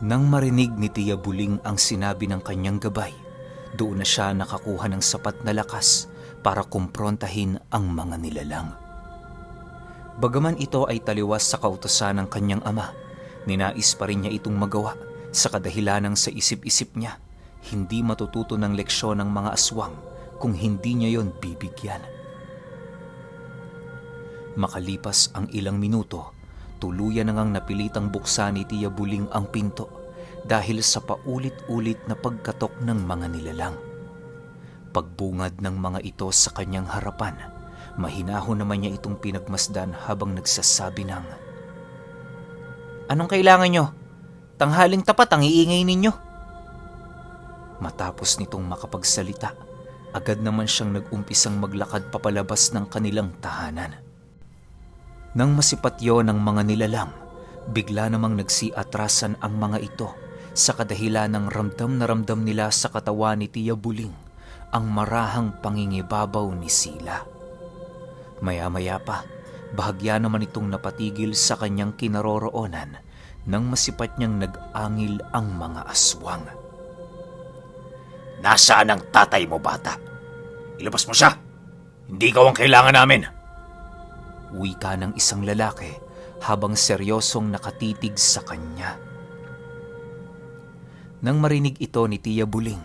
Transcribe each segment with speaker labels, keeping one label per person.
Speaker 1: Nang marinig ni Tia Buling ang sinabi ng kanyang gabay, doon na siya nakakuha ng sapat na lakas para kumprontahin ang mga nilalang. Bagaman ito ay taliwas sa kautusan ng kanyang ama, ninais pa rin niya itong magawa sa kadahilanang sa isip-isip niya, hindi matututo ng leksyon ng mga aswang kung hindi niya yon bibigyan. Makalipas ang ilang minuto, tuluyan na ngang napilitang buksan ni Tia Buling ang pinto dahil sa paulit-ulit na pagkatok ng mga nilalang. Pagbungad ng mga ito sa kanyang harapan, mahinahon naman niya itong pinagmasdan habang nagsasabi ng, "Anong kailangan nyo? Tanghaling tapat ang iingay ninyo." Matapos nitong makapagsalita, agad naman siyang nag-umpisang maglakad papalabas ng kanilang tahanan. Nang masipatyo ng mga nilalang, bigla namang nagsiatrasan ang mga ito sa kadahilan ng ramdam na ramdam nila sa katawan ni Tia Buling ang marahang pangingibabaw ni Sila. Maya-maya pa, bahagya naman itong napatigil sa kanyang kinaroroonan nang masipat niyang nag-angil ang mga aswang.
Speaker 2: Nasaan ang tatay mo, bata? Ilabas mo siya! Hindi ikaw ang kailangan namin!
Speaker 1: Wika ng isang lalaki habang seryosong nakatitig sa kanya. Nang marinig ito ni Tia Buling,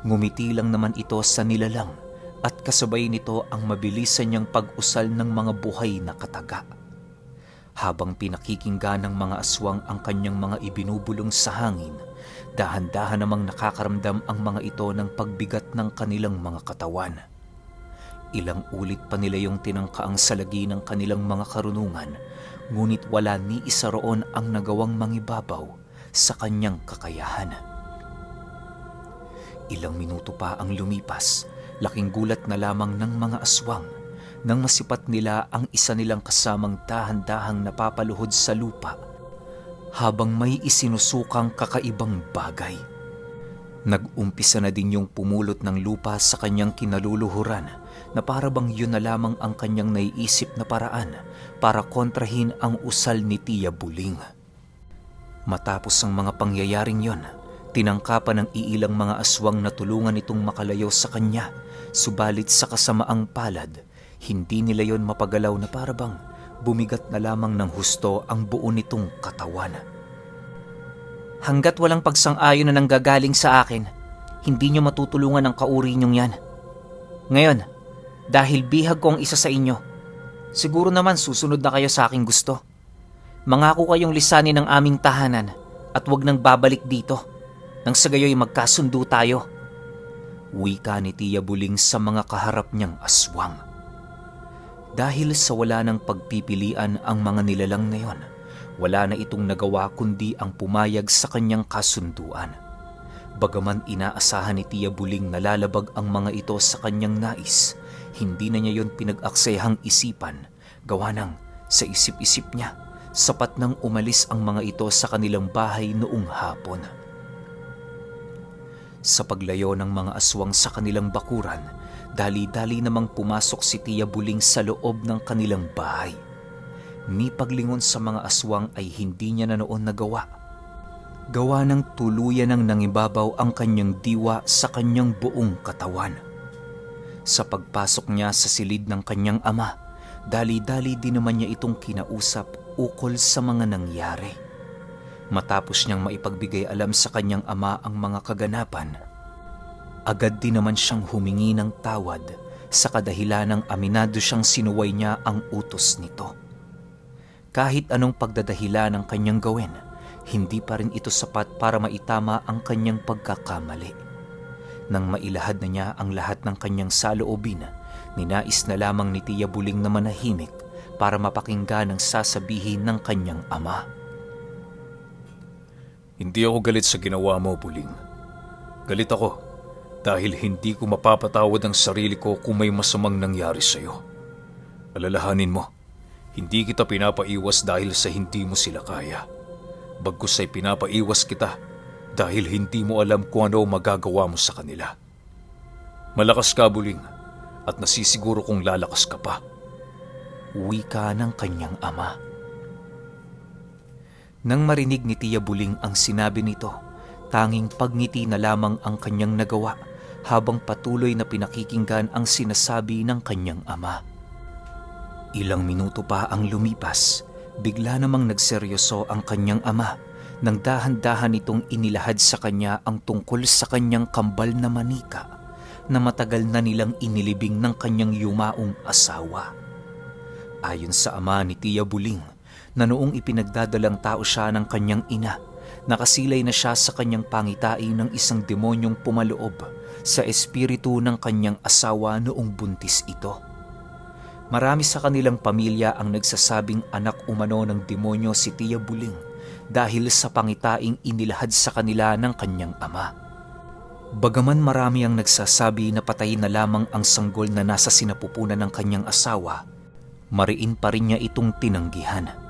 Speaker 1: ngumiti lang naman ito sa nilalang at kasabay nito ang mabilisan niyang pag-usal ng mga buhay na kataga. Habang pinakikinggan ng mga aswang ang kanyang mga ibinubulong sa hangin, dahan-dahan namang nakakaramdam ang mga ito ng pagbigat ng kanilang mga katawan. Ilang ulit pa nila yung tinangkaang salagi ng kanilang mga karunungan, ngunit wala ni isa roon ang nagawang mangibabaw sa kanyang kakayahan. Ilang minuto pa ang lumipas, laking gulat na lamang ng mga aswang nang masipat nila ang isa nilang kasamang dahan-dahang napapaluhod sa lupa habang may isinusukang kakaibang bagay. Nag-umpisa na din yung pumulot ng lupa sa kanyang kinaluluhuran na parabang yun na lamang ang kanyang naiisip na paraan para kontrahin ang usal ni Tia Buling. Matapos ang mga pangyayaring yon, tinangkapan ng iilang mga aswang na tulungan itong makalayo sa kanya, subalit sa kasamaang palad, hindi nila yon mapagalaw na parabang bumigat na lamang ng husto ang buo nitong katawan. "Hanggat walang pagsang-ayon na nanggagaling sa akin, hindi nyo matutulungan ang kauri nyong yan. Ngayon, dahil bihag ko ang isa sa inyo, siguro naman susunod na kayo sa aking gusto. Mangako kayong lisanin ang aming tahanan at huwag nang babalik dito, nang sa gayo'y magkasundo tayo." Wika ni Tia Buling sa mga kaharap niyang aswang. Dahil sa wala ng pagpipilian ang mga nilalang na yon, wala na itong nagawa kundi ang pumayag sa kanyang kasunduan. Bagaman inaasahan ni Tia Buling na lalabag ang mga ito sa kanyang nais, hindi na niya yon pinag-aksayahang isipan, gawa ng sa isip-isip niya, sapat nang umalis ang mga ito sa kanilang bahay noong hapon. Sa paglayo ng mga aswang sa kanilang bakuran, dali-dali namang pumasok si Tia Buling sa loob ng kanilang bahay. Ni paglingon sa mga aswang ay hindi niya na noon nagawa. Gawa ng tuluyan ng nangibabaw ang kanyang diwa sa kanyang buong katawan. Sa pagpasok niya sa silid ng kanyang ama, dali-dali din naman niya itong kinausap ukol sa mga nangyari. Matapos niyang maipagbigay alam sa kanyang ama ang mga kaganapan, agad din naman siyang humingi ng tawad sa kadahilanang aminado siyang sinuway niya ang utos nito. Kahit anong pagdadahilan ng kanyang gawin, hindi pa rin ito sapat para maitama ang kanyang pagkakamali. Nang mailahad na niya ang lahat ng kanyang saloobin, ninais na lamang ni Tia Buling na manahimik para mapakinggan ang sasabihin ng kanyang ama.
Speaker 2: Hindi ako galit sa ginawa mo, Buling. Galit ako dahil hindi ko mapapatawad ang sarili ko kung may masamang nangyari sa'yo. Alalahanin mo, hindi kita pinapaiwas dahil sa hindi mo sila kaya. Bagkus ay pinapaiwas kita dahil hindi mo alam kung ano magagawa mo sa kanila. Malakas ka, Buling, at nasisiguro kong lalakas ka pa.
Speaker 1: Wika ng kanyang ama. Nang marinig ni Tia Buling ang sinabi nito, tanging pagngiti na lamang ang kanyang nagawa habang patuloy na pinakikinggan ang sinasabi ng kanyang ama. Ilang minuto pa ang lumipas, bigla namang nagseryoso ang kanyang ama nang dahan-dahan itong inilahad sa kanya ang tungkol sa kanyang kambal na manika na matagal na nilang inilibing ng kanyang yumaong asawa. Ayon sa ama ni Tia Buling, na noong ipinagdadalang tao siya ng kanyang ina, nakasilay na siya sa kanyang pangitain ng isang demonyong pumaloob sa espiritu ng kanyang asawa noong buntis ito. Marami sa kanilang pamilya ang nagsasabing anak umano ng demonyo si Tia Buling dahil sa pangitaing inilahad sa kanila ng kanyang ama. Bagaman marami ang nagsasabi na patay na lamang ang sanggol na nasa sinapupunan ng kanyang asawa, mariin pa rin niya itong tinanggihan.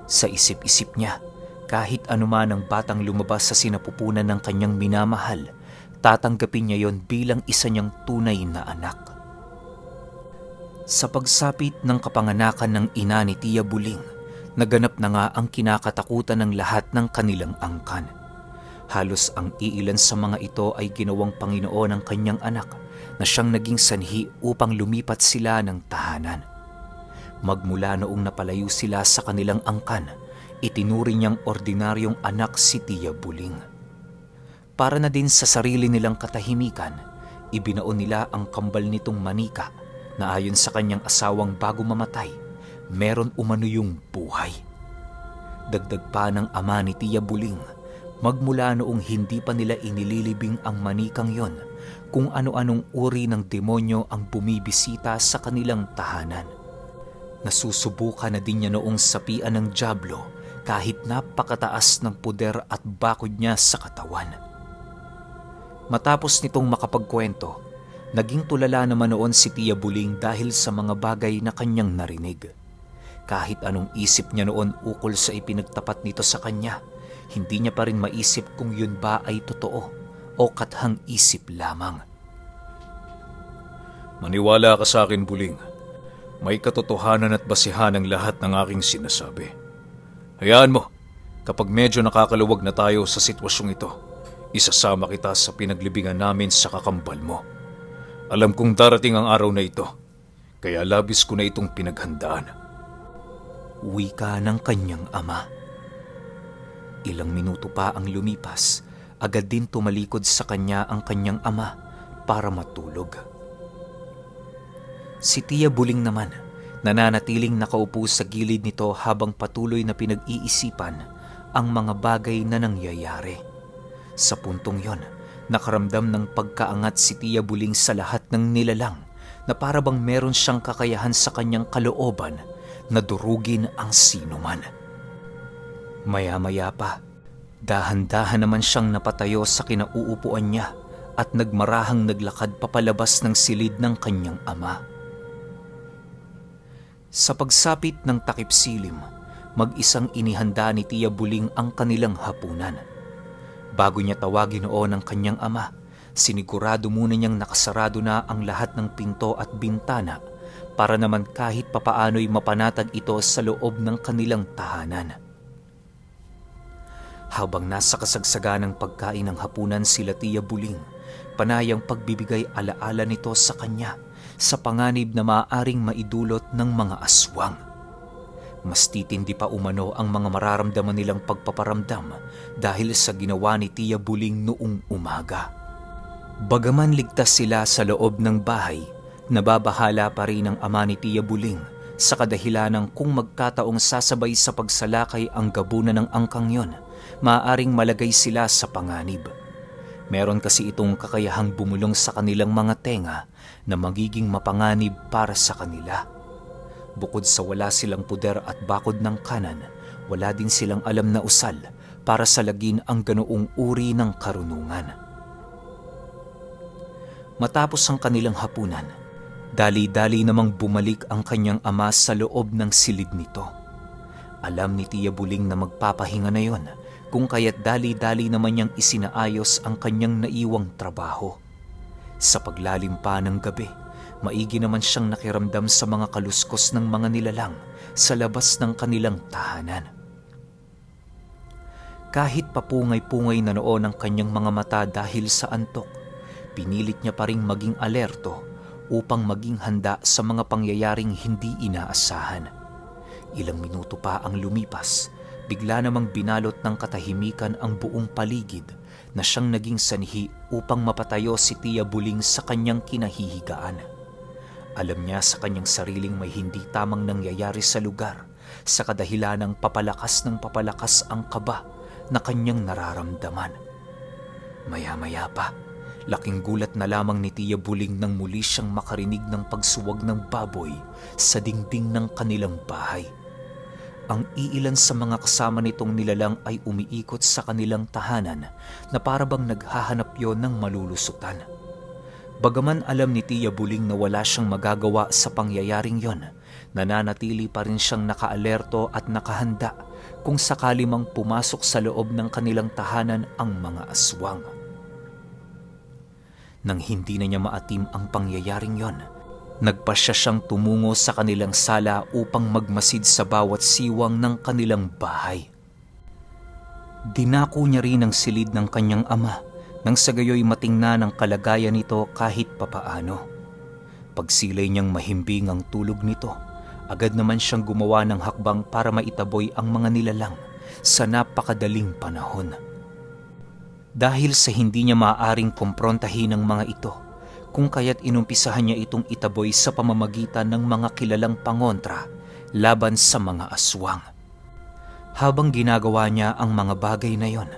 Speaker 1: Sa isip-isip niya, kahit anuman ang batang lumabas sa sinapupunan ng kanyang minamahal, tatanggapin niya yon bilang isa niyang tunay na anak. Sa pagsapit ng kapanganakan ng ina ni Tia Buling, naganap na nga ang kinakatakutan ng lahat ng kanilang angkan. Halos ang iilan sa mga ito ay ginawang Panginoon ng kanyang anak na siyang naging sanhi upang lumipat sila ng tahanan. Magmula noong napalayo sila sa kanilang angkan, itinuri niyang ordinaryong anak si Tia Buling. Para na din sa sarili nilang katahimikan, ibinaon nila ang kambal nitong manika na ayon sa kanyang asawang bago mamatay, meron umano yung buhay. Dagdag pa ng ama ni Tia Buling, magmula noong hindi pa nila inililibing ang manikang yon, kung ano-anong uri ng demonyo ang bumibisita sa kanilang tahanan. Nasusubukan na din niya noong sapian ng dyablo kahit napakataas ng puder at bakod niya sa katawan. Matapos nitong makapagkwento, naging tulala naman noon si Tia Buling dahil sa mga bagay na kanyang narinig. Kahit anong isip niya noon ukol sa ipinagtapat nito sa kanya, hindi niya pa rin maisip kung yun ba ay totoo o kathang isip lamang.
Speaker 2: Maniwala ka sa akin, Buling. May katotohanan at basihan ang lahat ng aking sinasabi. Hayaan mo, kapag medyo nakakaluwag na tayo sa sitwasyong ito, isasama kita sa pinaglibingan namin sa kakambal mo. Alam kong darating ang araw na ito, kaya labis ko na itong pinaghandaan.
Speaker 1: Wika ng kanyang ama. Ilang minuto pa ang lumipas, agad din tumalikod sa kanya ang kanyang ama para matulog. Si Tia Buling naman, nananatiling nakaupo sa gilid nito habang patuloy na pinag-iisipan ang mga bagay na nangyayari. Sa puntong yon, nakaramdam ng pagkaangat si Tia Buling sa lahat ng nilalang na para bang meron siyang kakayahan sa kanyang kalooban na durugin ang sinuman. Maya-maya pa, dahan-dahan naman siyang napatayo sa kinauupuan niya at nagmarahang naglakad papalabas ng silid ng kanyang ama. Sa pagsapit ng takip silim, mag-isang inihanda ni Tia Buling ang kanilang hapunan. Bago niya tawagin noon ang kanyang ama, sinigurado muna niyang nakasarado na ang lahat ng pinto at bintana para naman kahit papaano'y mapanatag ito sa loob ng kanilang tahanan. Habang nasa kasagsagan ng pagkain ng hapunan sila Tia Buling, panayang pagbibigay alaala nito sa kanya sa panganib na maaaring maidulot ng mga aswang. Mas titindi pa umano ang mga mararamdaman nilang pagpaparamdam dahil sa ginawa ni Tia Buling noong umaga. Bagaman ligtas sila sa loob ng bahay, nababahala pa rin ang ama ni Tia Buling sa kadahilanang kung magkataong sasabay sa pagsalakay ang gabunan ng angkang yon, maaaring malagay sila sa panganib. Meron kasi itong kakayahang bumulong sa kanilang mga tenga na magiging mapanganib para sa kanila. Bukod sa wala silang puder at bakod ng kanan, wala din silang alam na usal para salagin ang ganoong uri ng karunungan. Matapos ang kanilang hapunan, dali-dali namang bumalik ang kanyang ama sa loob ng silid nito. Alam ni Tia Buling na magpapahinga na yon, kung kaya't dali-dali naman niyang isinaayos ang kanyang naiwang trabaho. Sa paglalim pa ng gabi, maigi naman siyang nakiramdam sa mga kaluskos ng mga nilalang sa labas ng kanilang tahanan. Kahit papungay-pungay na noon ang kanyang mga mata dahil sa antok, pinilit niya pa ring maging alerto upang maging handa sa mga pangyayaring hindi inaasahan. Ilang minuto pa ang lumipas, bigla namang binalot ng katahimikan ang buong paligid na siyang naging sanhi upang mapatayo si Tia Buling sa kanyang kinahihigaan. Alam niya sa kanyang sariling may hindi tamang nangyayari sa lugar sa kadahilanang papalakas ng papalakas ang kaba na kanyang nararamdaman. Maya-maya pa, laking gulat na lamang ni Tia Buling nang muli siyang makarinig ng pagsuwag ng baboy sa dingding ng kanilang bahay. Ang iilan sa mga kasama nitong nilalang ay umiikot sa kanilang tahanan na parabang naghahanap yon ng malulusutan. Bagaman alam ni Tia Buling na wala siyang magagawa sa pangyayaring yon, nananatili pa rin siyang nakaalerto at nakahanda kung sakali mang pumasok sa loob ng kanilang tahanan ang mga aswang. Nang hindi na niya maatim ang pangyayaring yon, nagpasya siyang tumungo sa kanilang sala upang magmasid sa bawat siwang ng kanilang bahay. Dinako niya rin ang silid ng kanyang ama nang sa gayoy matingnan ang kalagayan nito kahit papaano. Pagsilay niyang mahimbing ang tulog nito, agad naman siyang gumawa ng hakbang para maitaboy ang mga nilalang sa napakadaling panahon. Dahil sa hindi niya maaaring kumprontahin ang mga ito, kung kaya't inumpisahan niya itong itaboy sa pamamagitan ng mga kilalang pangontra laban sa mga aswang. Habang ginagawa niya ang mga bagay na yon,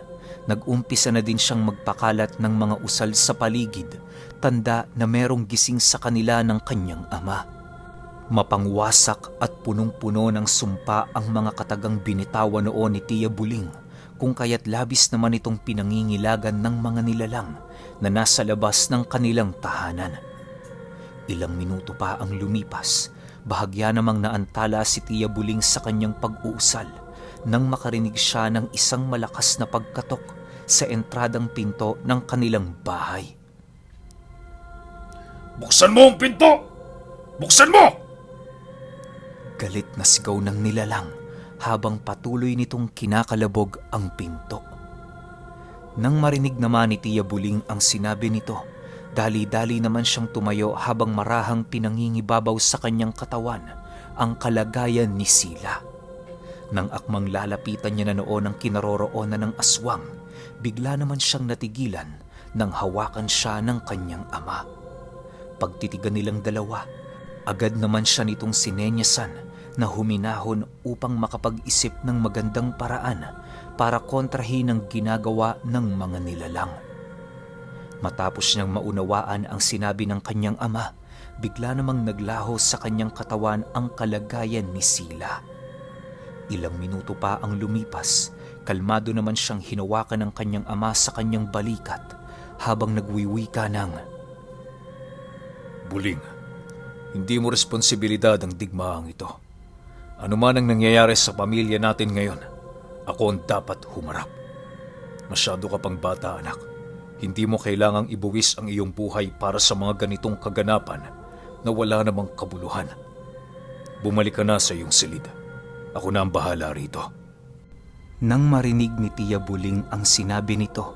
Speaker 1: nag-umpisa na din siyang magpakalat ng mga usal sa paligid, tanda na merong gising sa kanila ng kanyang ama. Mapangwasak at punong-puno ng sumpa ang mga katagang binitawan noon ni Tia Buling, kung kaya't labis naman itong pinangingilagan ng mga nilalang na nasa labas ng kanilang tahanan. Ilang minuto pa ang lumipas, bahagya namang naantala si Tia Buling sa kanyang pag-uusal nang makarinig siya ng isang malakas na pagkatok sa entradang pinto ng kanilang bahay.
Speaker 2: Buksan mo ang pinto! Buksan mo!
Speaker 1: Galit na sigaw ng nilalang habang patuloy nitong kinakalabog ang pinto. Nang marinig naman ni Tia Buling ang sinabi nito, dali-dali naman siyang tumayo habang marahang pinangingibabaw sa kanyang katawan ang kalagayan ni Sila. Nang akmang lalapitan niya na noon ang kinaroroonan ng aswang, bigla naman siyang natigilan nang hawakan siya ng kanyang ama. Pagtitigan nilang dalawa, agad naman siya nitong sinenyasan na huminahon upang makapag-isip ng magandang paraan para kontrahin ang ginagawa ng mga nilalang. Matapos niyang maunawaan ang sinabi ng kanyang ama, bigla namang naglaho sa kanyang katawan ang kalagayan ni Sila. Ilang minuto pa ang lumipas, kalmado naman siyang hinawakan ng kanyang ama sa kanyang balikat habang nagwiwika ng,
Speaker 2: Buling, hindi mo responsibilidad ang digmaang ito. Ano man ang nangyayari sa pamilya natin ngayon, ako ang dapat humarap. Masyado ka pang bata, anak. Hindi mo kailangang ibuwis ang iyong buhay para sa mga ganitong kaganapan na wala namang kabuluhan. Bumalik ka na sa iyong silid. Ako na ang bahala rito.
Speaker 1: Nang marinig ni Tia Buling ang sinabi nito,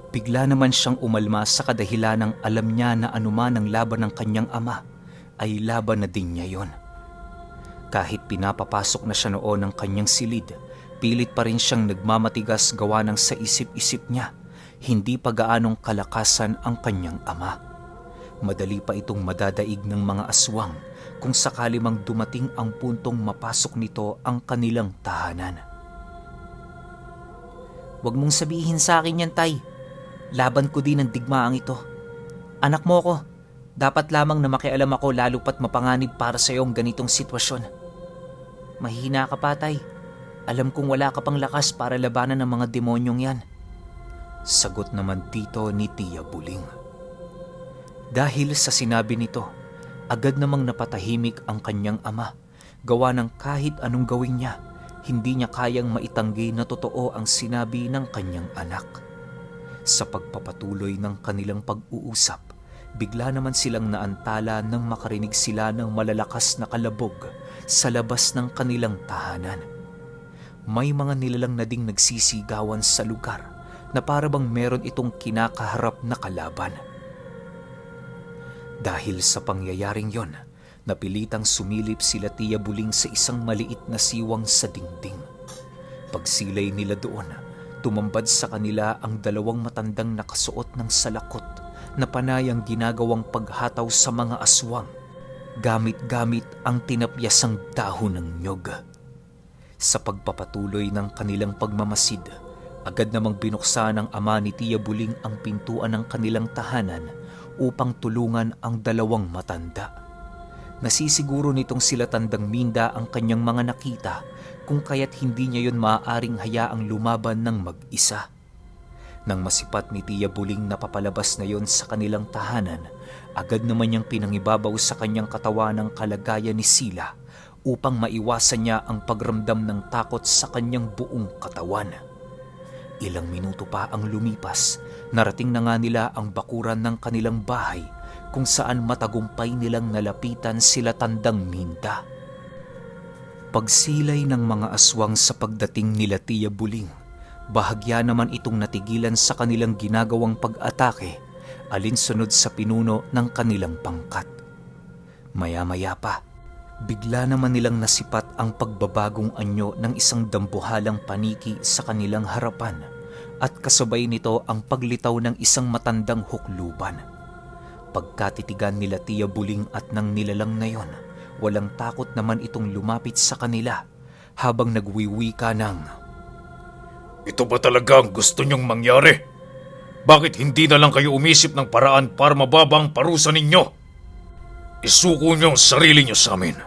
Speaker 1: bigla naman siyang umalma sa kadahilanang alam niya na anuman ang laban ng kanyang ama, ay laban na din niya yon. Kahit pinapapasok na siya noon ng kanyang silid, pilit pa rin siyang nagmamatigas gawa ng sa isip-isip niya, hindi pa gaanong kalakasan ang kanyang ama. Madali pa itong madadaig ng mga aswang kung sakali mang dumating ang puntong mapasok nito ang kanilang tahanan. "Huwag mong sabihin sa akin yan, Tay. Laban ko din ang digmaang ito. Anak mo ko, dapat lamang na makialam ako lalo pat mapanganib para sa iyong ganitong sitwasyon. Mahihina ka pa, Tay. Alam kong wala ka pang lakas para labanan ng mga demonyong yan." Sagot naman dito ni Tia Buling. Dahil sa sinabi nito, agad namang napatahimik ang kanyang ama, gawa ng kahit anong gawin niya, hindi niya kayang maitanggi na totoo ang sinabi ng kanyang anak. Sa pagpapatuloy ng kanilang pag-uusap, bigla naman silang naantala nang makarinig sila ng malalakas na kalabog sa labas ng kanilang tahanan. may mga nilalang na ding nagsisigawan sa lugar na para bang meron itong kinakaharap na kalaban. Dahil sa pangyayaring yon, napilitang sumilip sila Tia Buling sa isang maliit na siwang sa dingding. Pagsilay nila doon, tumambad sa kanila ang dalawang matandang nakasuot ng salakot na panayang ginagawang paghataw sa mga aswang, gamit-gamit ang tinapyasang dahon ng nyog. Sa pagpapatuloy ng kanilang pagmamasid, agad namang binuksan ng ama ni Tia Buling ang pintuan ng kanilang tahanan upang tulungan ang dalawang matanda. Nasisiguro nitong sila Tandang Minda ang kanyang mga nakita, kung kaya't hindi niya yon maaaring hayaang lumaban ng mag-isa. Nang masipat ni Tia Buling na papalabas na yon sa kanilang tahanan, agad naman niyang pinangibabaw sa kanyang katawan ang kalagayan ni Sila upang maiwasan niya ang pagramdam ng takot sa kanyang buong katawan. Ilang minuto pa ang lumipas, narating na nga nila ang bakuran ng kanilang bahay kung saan matagumpay nilang nalapitan sila Tandang Minda. Pagsilay ng mga aswang sa pagdating nila Tia Buling, bahagya naman itong natigilan sa kanilang ginagawang pag-atake alinsunod sa pinuno ng kanilang pangkat. Maya-maya pa, bigla naman nilang nasipat ang pagbabagong anyo ng isang dambuhalang paniki sa kanilang harapan at kasabay nito ang paglitaw ng isang matandang hukluban. Pagkatitigan nila Tia Buling at ng nilalang na yon, walang takot naman itong lumapit sa kanila habang nagwiwika ng,
Speaker 2: Ito ba talaga ang gusto niyong mangyari? Bakit hindi na lang kayo umisip ng paraan para mababa ang parusa ninyo? Isuko niyo ang sarili niyo sa amin.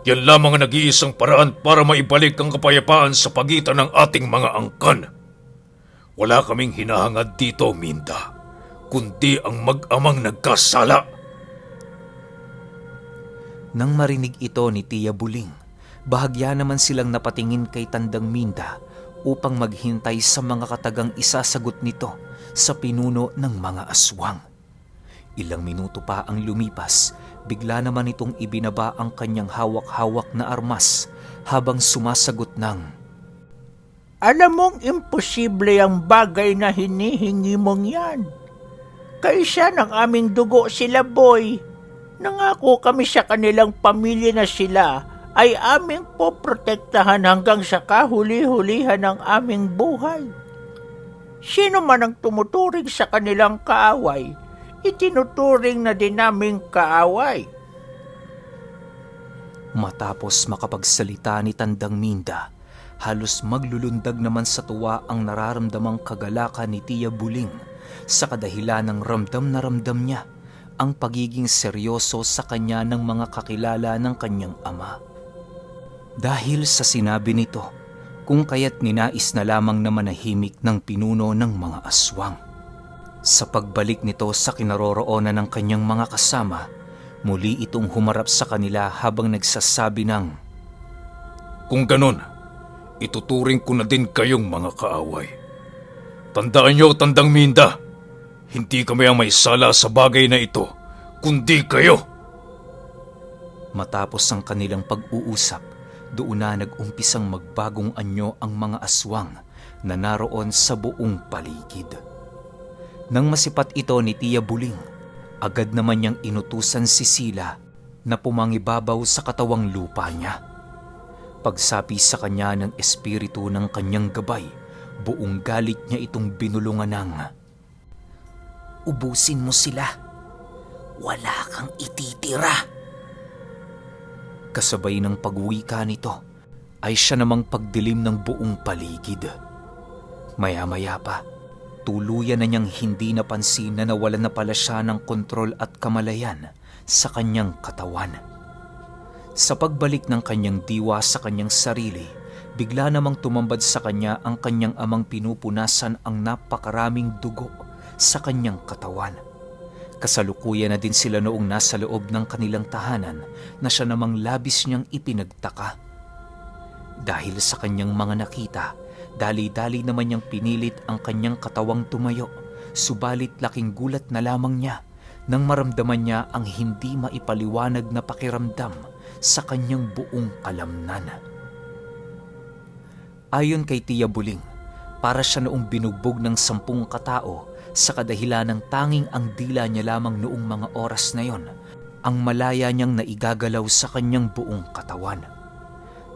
Speaker 2: Yan lamang ang nag-iisang paraan para maibalik ang kapayapaan sa pagitan ng ating mga angkan. Wala kaming hinahangad dito, Minda, kundi ang mag-amang nagkasala.
Speaker 1: Nang marinig ito ni Tia Buling, bahagya naman silang napatingin kay Tandang Minda upang maghintay sa mga katagang isasagot nito sa pinuno ng mga aswang. Ilang minuto pa ang lumipas, bigla naman itong ibinaba ang kanyang hawak-hawak na armas habang sumasagot ng,
Speaker 3: Alam mong imposible ang bagay na hinihingi mong yan. Kaisa ng aming dugo sila, boy. Nangako kami sa kanilang pamilya na sila ay aming poprotektahan hanggang sa kahuli-hulihan ng aming buhay. Sino man ang tumuturing sa kanilang kaaway, itinuturing na din naming kaaway.
Speaker 1: Matapos makapagsalita ni Tandang Minda, halos maglulundag naman sa tuwa ang nararamdamang kagalakan ni Tia Buling sa kadahilan ng ramdam na ramdam niya ang pagiging seryoso sa kanya ng mga kakilala ng kanyang ama. Dahil sa sinabi nito, kung kaya't ninais na lamang na manahimik ng pinuno ng mga aswang. Sa pagbalik nito sa kinaroroonan ng kanyang mga kasama, muli itong humarap sa kanila habang nagsasabi ng,
Speaker 2: Kung ganon, ituturing ko na din kayong mga kaaway. Tandaan niyo, Tandang Minda, hindi kami ang may sala sa bagay na ito, kundi kayo.
Speaker 1: Matapos ang kanilang pag-uusap, doon na nag-umpisang magbagong anyo ang mga aswang na naroon sa buong paligid. Nang masipat ito ni Tia Buling, agad naman niyang inutusan si Sila na pumangibabaw sa katawang lupa niya. Pagsapi sa kanya ng espiritu ng kanyang gabay, buong galit niya itong binulungan ng, Ubusin mo sila. Wala kang ititira. Kasabay ng pagwika nito, ay siya namang pagdilim ng buong paligid. Maya-maya pa, tuluyan na niyang hindi napansin na nawalan na pala siya ng kontrol at kamalayan sa kanyang katawan. Sa pagbalik ng kanyang diwa sa kanyang sarili, bigla namang tumambad sa kanya ang kanyang amang pinupunasan ang napakaraming dugo sa kanyang katawan. Kasalukuyan na din sila noong nasa loob ng kanilang tahanan na siya namang labis niyang ipinagtaka. Dahil sa kanyang mga nakita, dali-dali naman niyang pinilit ang kanyang katawang tumayo, subalit laking gulat na lamang niya nang maramdaman niya ang hindi maipaliwanag na pakiramdam sa kanyang buong kalamnan. Ayon kay Tia Buling, para siya noong binugbog ng 10 katao sa kadahilan ng tanging ang dila niya lamang noong mga oras na yon ang malaya niyang naigagalaw sa kanyang buong katawan.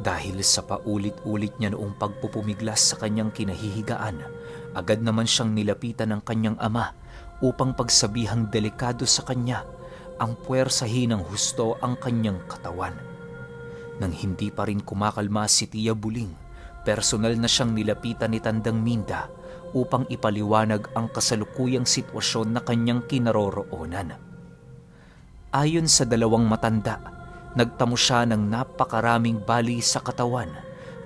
Speaker 1: Dahil sa paulit-ulit niya noong pagpupumiglas sa kanyang kinahihigaan, agad naman siyang nilapitan ng kanyang ama upang pagsabihang delikado sa kanya ang puwersahin ng husto ang kanyang katawan. Nang hindi pa rin kumakalma si Tia Buling, personal na siyang nilapitan ni Tandang Minda upang ipaliwanag ang kasalukuyang sitwasyon na kanyang kinaroroonan. Ayon sa dalawang matanda, nagtamo siya ng napakaraming bali sa katawan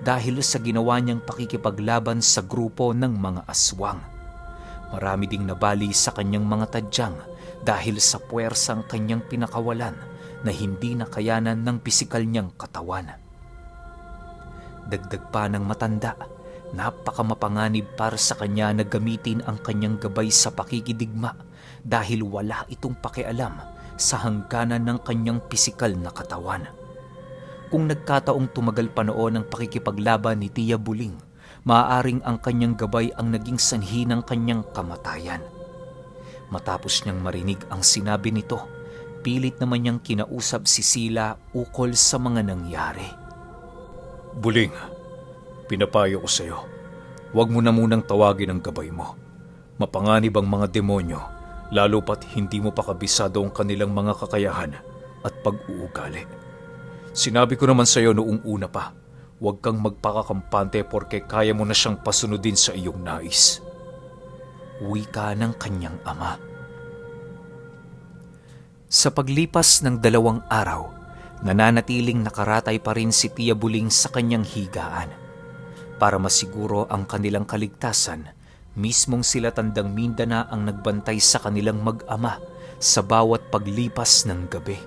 Speaker 1: dahil sa ginawa niyang pakikipaglaban sa grupo ng mga aswang. Marami ding nabali sa kanyang mga tadyang dahil sa puwersang kanyang pinakawalan na hindi nakayanan ng pisikal niyang katawan. Dagdag pa ng matanda, napakamapanganib para sa kanya na gamitin ang kanyang gabay sa pakikidigma dahil wala itong pakialam sa hangganan ng kanyang pisikal na katawan. Kung nagkataong tumagal pa noon ang pakikipaglaban ni Tia Buling, maaaring ang kanyang gabay ang naging sanhi ng kanyang kamatayan. Matapos niyang marinig ang sinabi nito, pilit naman niyang kinausap si Sila ukol sa mga nangyari.
Speaker 2: Buling, pinapayo ko sa iyo, huwag mo na munang tawagin ang gabay mo. Mapanganib ang mga demonyo, lalo pat hindi mo pa kabisado ang kanilang mga kakayahan at pag-uugali. Sinabi ko naman sa iyo noong una pa, huwag kang magpakakampante porke kaya mo na siyang pasunodin sa iyong nais.
Speaker 1: Wika ng kanyang ama. Sa paglipas ng 2 araw, nananatiling nakaratay pa rin si Tia Buling sa kanyang higaan. Para masiguro ang kanilang kaligtasan, mismong sila Tandang Minda na ang nagbantay sa kanilang mag-ama sa bawat paglipas ng gabi.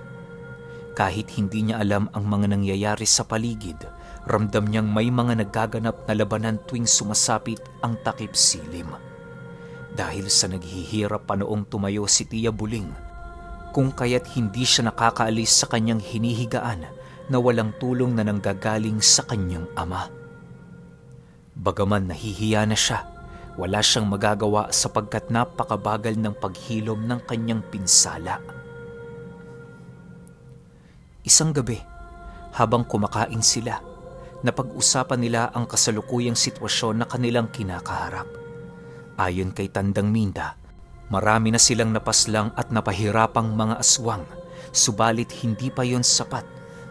Speaker 1: Kahit hindi niya alam ang mga nangyayari sa paligid, ramdam niyang may mga nagaganap na labanan tuwing sumasapit ang takip silim. Dahil sa naghihirap pa noong tumayo si Tia Buling, kung kaya't hindi siya nakakaalis sa kanyang hinihigaan na walang tulong na nanggagaling sa kanyang ama. Bagaman nahihiya na siya, wala siyang magagawa sapagkat napakabagal ng paghilom ng kanyang pinsala. Isang gabi, habang kumakain sila, napag-usapan nila ang kasalukuyang sitwasyon na kanilang kinakaharap. Ayon kay Tandang Minda, marami na silang napaslang at napahirapang mga aswang, subalit hindi pa yon sapat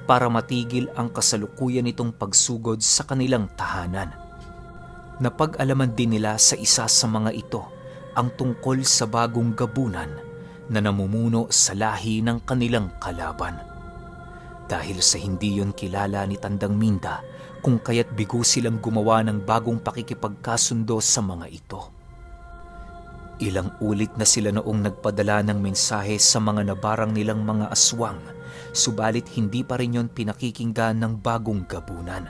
Speaker 1: para matigil ang kasalukuyan nitong pagsugod sa kanilang tahanan. Napag-alaman din nila sa isa sa mga ito ang tungkol sa bagong gabunan na namumuno sa lahi ng kanilang kalaban. Dahil sa hindi yon kilala ni Tandang Minda, kung kaya't bigo silang gumawa ng bagong pakikipagkasundo sa mga ito. Ilang ulit na sila noong nagpadala ng mensahe sa mga nabarang nilang mga aswang, subalit hindi pa rin yon pinakikinggan ng bagong gabunan.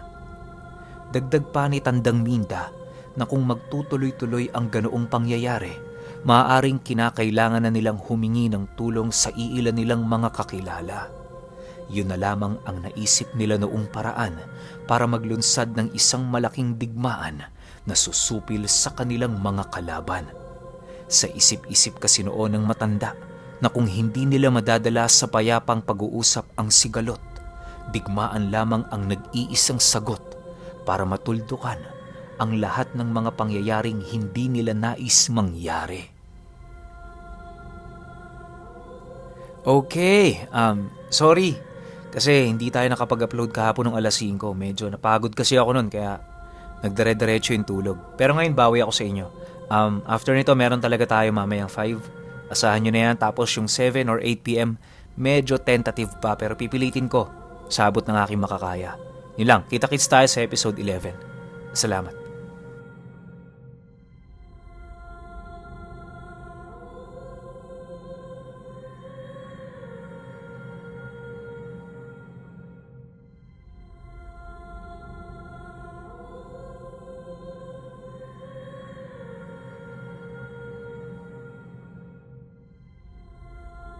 Speaker 1: Dagdag pa ni Tandang Minda na kung magtutuloy-tuloy ang ganoong pangyayari, maaaring kinakailangan na nilang humingi ng tulong sa iilan nilang mga kakilala. Yun na lamang ang naisip nila noong paraan para maglunsad ng isang malaking digmaan na susupil sa kanilang mga kalaban. Sa isip-isip kasi noon ng matanda na kung hindi nila madadala sa payapang pag-uusap ang sigalot, digmaan lamang ang nag-iisang sagot para matuldukan ang lahat ng mga pangyayaring hindi nila nais mangyari. Okay, sorry. Kasi hindi tayo nakapag-upload kahapon ng alas 5. Medyo napagod kasi ako nun kaya nagdire-diretso yung tulog. Pero ngayon bawi ako sa inyo. After nito meron talaga tayo mamayang 5. Asahan nyo na yan. Tapos yung 7 or 8 p.m. medyo tentative pa pero pipilitin ko sa abot ng aking makakaya. Yun lang. Kita-kits tayo sa episode 11. Salamat.